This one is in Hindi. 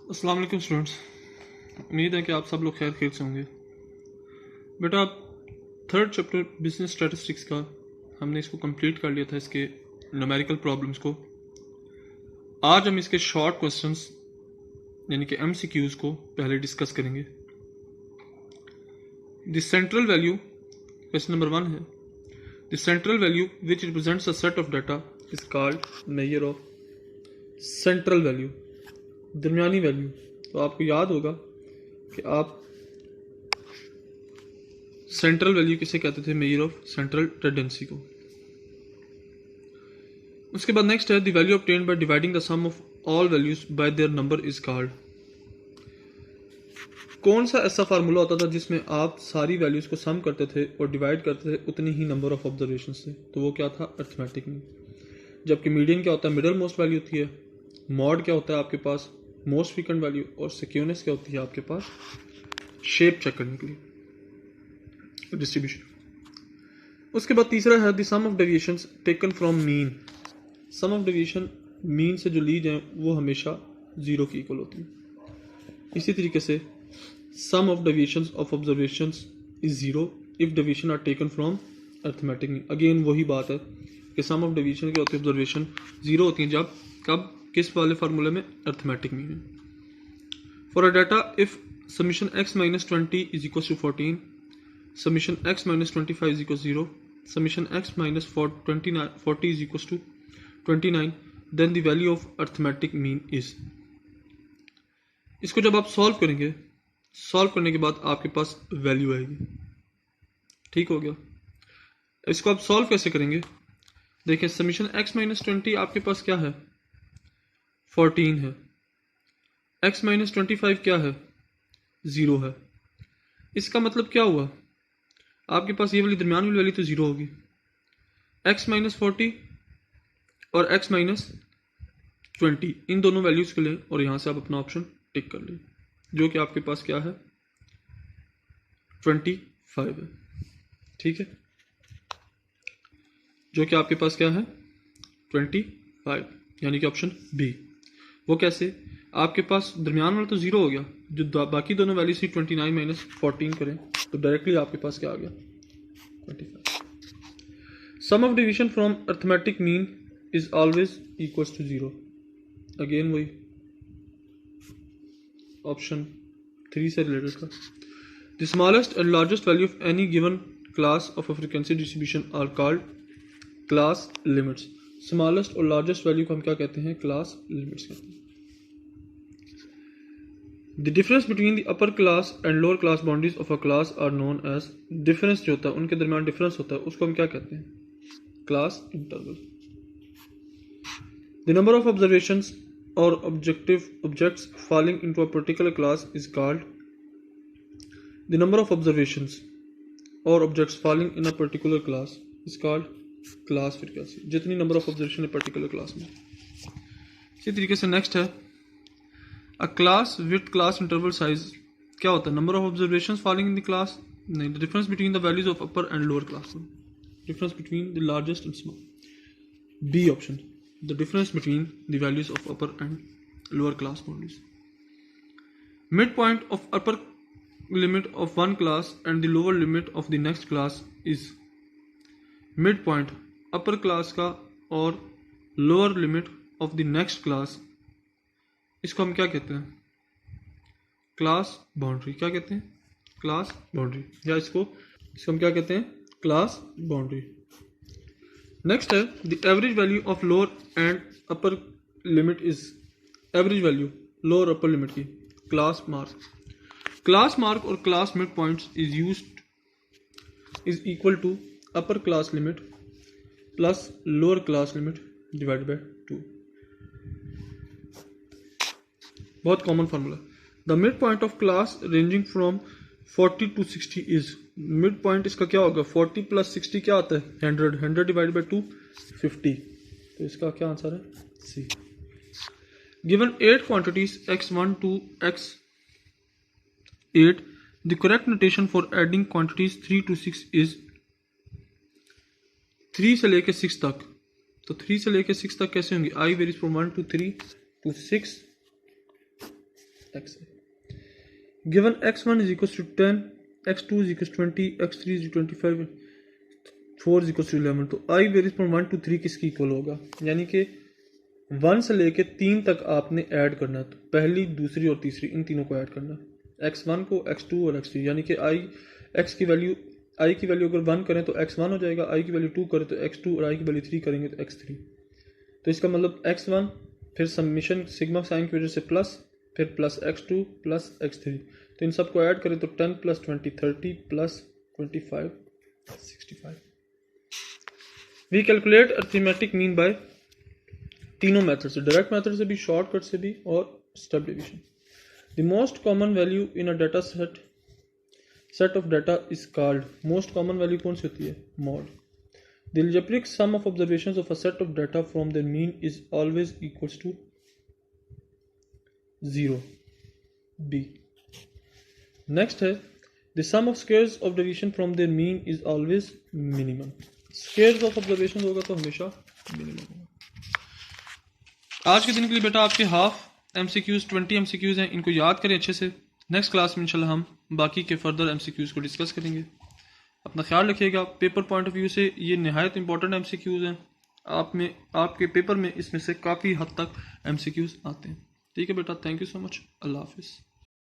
अस्सलाम वालेकुम स्टूडेंट्स। उम्मीद है कि आप सब लोग खैर खैर से होंगे। बेटा थर्ड चैप्टर बिजनेस स्टैटिस्टिक्स का हमने इसको कंप्लीट कर लिया था, इसके न्यूमेरिकल प्रॉब्लम्स को। आज हम इसके शॉर्ट क्वेश्चंस यानी कि एमसीक्यूज को पहले डिस्कस करेंगे। The central value, question number 1 है, the central value which represents a set of data is called measure of central value, दरमियानी वैल्यू। तो आपको याद होगा कि आप सेंट्रल वैल्यू किसे कहते थे, मेजर ऑफ सेंट्रल टेंडेंसी को। उसके बाद नेक्स्ट है, the value obtained by dividing the sum of all values by their number is called. कौन सा ऐसा फार्मूला होता था जिसमें आप सारी वैल्यूज को सम करते थे और डिवाइड करते थे उतनी ही नंबर ऑफ ऑब्जर्वेशन से? तो वो क्या था, अर्थमेटिक मीन। जबकि मीडियन क्या होता है, मिडल मोस्ट वैल्यू होती है। मॉड क्या होता है आपके पास, मोस्ट फ्रीक्वेंट वैल्यू। और सिक्योनेस क्या होती है आपके पास, शेप चेक करने के लिए, डिस्ट्रीब्यूशन। उसके बाद तीसरा है, the sum of deviations taken from mean. Sum of deviation mean से जो ली जाए वो हमेशा 0 की इक्वल होती है। इसी तरीके से sum of deviations of observations is 0 if deviation are taken from arithmetic mean. Again वही बात है कि सम ऑफ डेविएशन क्या होती है, ऑब्जर्वेशन 0 होती है जब कब, किस वाले फार्मूले में, अर्थमेटिक मीन है। For a data if summation x minus 20 is equals to 14, summation x minus 25 is equals 0, summation x minus 40 is equals to 29, then the value of arithmetic mean is। इसको जब आप सॉल्व करेंगे, सॉल्व करने के बाद आपके पास वैल्यू आएगी। ठीक हो गया। इसको आप सॉल्व कैसे करेंगे, देखिए समीशन x minus 20 आपके पास क्या है, 14 है। x minus 25 क्या है, 0 है। इसका मतलब क्या हुआ, आपके पास ये वाली दरमियान वाली वैल्यू तो 0 होगी। x माइनस 40 और x माइनस 20 इन दोनों वैल्यूज के लिए, और यहां से आप अपना ऑप्शन टिक कर लें, जो कि आपके पास क्या है, 25 है। ठीक है, जो कि आपके पास क्या है, 25, यानी कि ऑप्शन बी। वो कैसे, आपके पास दरमियान वाला तो 0 हो गया, जो बाकी दोनों वैल्यू से 29 माइनस 14 करें तो डायरेक्टली आपके पास क्या आ गया, 25। Sum of division from arithmetic mean is always equals to 0। Again वही ऑप्शन 3 से रिलेटेड था। The smallest and largest value of any given class of a frequency distribution are called class limits. Smallest और लार्जेस्ट वैल्यू को हम क्या कहते हैं, क्लास लिमिट्स कहते हैं। The difference between the upper class and lower class boundaries of a class are known as. Difference जो होता है उनके दरमियान डिफरेंस होता है उसको हम क्या कहते हैं, class interval. The number of observations और objects falling into a particular class is called. The number of observations और objects falling in a particular class is called class frequency, जितनी नंबर ऑफ ऑब्जर्वेशन है पर्टिकुलर क्लास में। इसी तरीके से नेक्स्ट है, a class with class interval size क्या होता है, number of observations falling in the class, नहीं, the difference between the values of upper and lower class, difference between the largest and small, B option, the difference between the values of upper and lower class boundaries. Mid point of upper limit of one class and the lower limit of the next class is. Mid point upper class का और lower limit of the next class, इसको हम क्या कहते हैं, क्लास बाउंड्री। क्या कहते हैं, क्लास बाउंड्री, या इसको हम क्या कहते हैं, क्लास बाउंड्री। नेक्स्ट है, the average value of lower and upper limit is. Average value lower upper limit की, क्लास मार्क। क्लास मार्क और class mid points is used is equal to upper class limit plus lower class limit divide by 2। बहुत common formula. The mid point of class ranging from 40 to 60 is. Mid point इसका क्या होगा, 40 प्लस 60 क्या आता है, 100, 100 डिवाइड बाय 2 50। तो इसका क्या आंसर है, C. Given 8 quantities x1 to x8, the correct notation for adding quantities 3 to 6 is. 3 से लेके 6 तक, तो 3 से लेके 6 तक कैसे होंगे, i varies from 1 to 3 to 6 x है। Given x1 is equal to 10, x2 is equal 20, x3 is 25, 4 is equal to 11। तो i वेरीज फ्रॉम 1 to 3 किसकी इक्वल होगा, यानी कि 1 से लेके 3 तक आपने ऐड करना है। तो पहली, दूसरी और तीसरी इन तीनों को ऐड करना है, x1 को, x2 और x3, यानी कि i की वैल्यू अगर 1 करें तो x1 हो जाएगा, i की वैल्यू 2 करें तो x2 और i की वैल्यू 3 करेंगे तो x3। तो इसका मतलब x1 फिर समीशन सिग्मा साइन की वजह से प्लस, फिर प्लस x2 प्लस x3। तो इन सबको ऐड करें तो 10 + 20 30 plus 25 65। We calculate arithmetic mean by तीनों मेथड से, डायरेक्ट मेथड से भी, शॉर्टकट से भी और step division. The most common value in a data set of data is called, most common value कौन सी होती है, mode. The algebraic sum of observations of a set of data from their mean is always equals to 0, B. Next है the sum of squares of deviation from their mean is always minimum, squares of observation होगा तो हमेशा मिनिमम होगा। आज के दिन के लिए बेटा आपके हाफ MCQs 20 MCQs हैं, इनको याद करें अच्छे से। नेक्स्ट क्लास में इंशाल्लाह हम बाकी के फर्दर MCQs को डिस्कस करेंगे। अपना ख्याल रखिएगा। पेपर पॉइंट ऑफ व्यू से ये नहायत इंपॉर्टेंट MCQs हैं, आपके पेपर में इसमें से काफ़ी हद तक MCQs आते हैं। ठीक है बेटा, थैंक यू सो मच, अल्लाह हाफिज़।